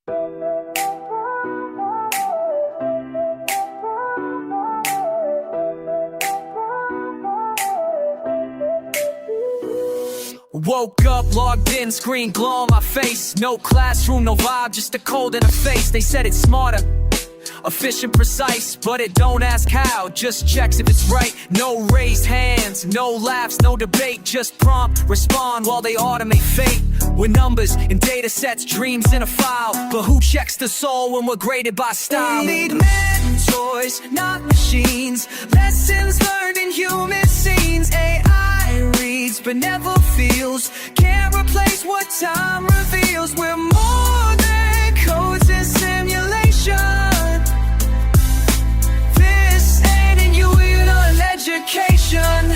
Woke up, logged in, screen glow on my face. No classroom, no vibe, just a cold in the face. They said it's smarter, efficient, precise, but it don't ask how, just checks if it's right. No raised hands, no laughs, no debate, just prompt, respond while they automate fate. With numbers and data sets, dreams in a file, but who checks the soul when we're graded by style? We need mentors, not machines, lessons learned in human scenes. AI reads but never feels, can't replace what time reveals. We're more than codes and simulation. This ain't in you, we're on education.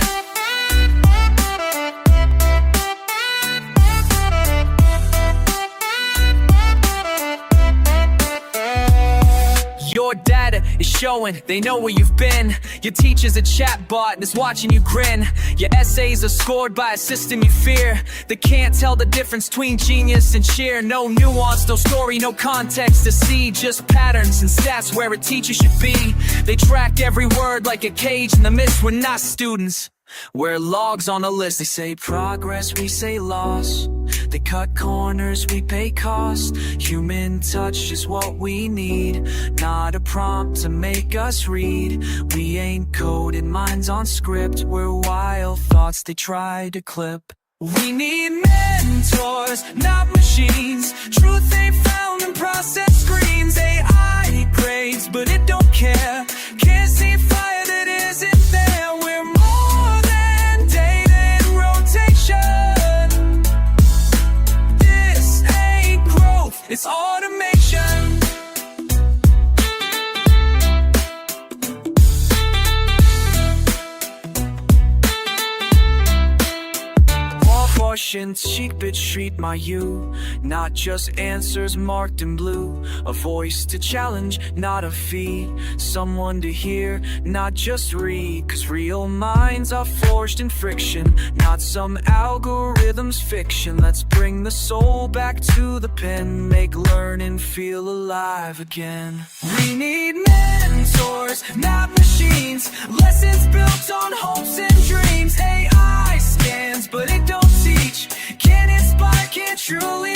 Your data is showing, they know where you've been. Your teacher's a chatbot that's watching you grin. Your essays are scored by a system you fear, that can't tell the difference between genius and cheer. No nuance, no story, no context to see, just patterns and stats where a teacher should be. They track every word like a cage in the mist. We're not students, we're logs on a list. They say progress, we say loss. They cut corners, we pay cost. Human touch is what we need, not a prompt to make us read. We ain't coded minds on script, we're wild thoughts they try to clip. We need mentors, not machines. Truth they found in process screens. AI grades, but it don't care. Can't see fire that isn't there. We're more than data and rotation. This ain't growth, it's automation. Cheek bit treat my you, not just answers marked in blue. A voice to challenge, not a feed. Someone to hear, not just read. Cause real minds are forged in friction, not some algorithm's fiction. Let's bring the soul back to the pen, make learning feel alive again. We need mentors, not machines. Lessons built on hopes and dreams. AI scans, but it don't teach. Can't inspire, can't truly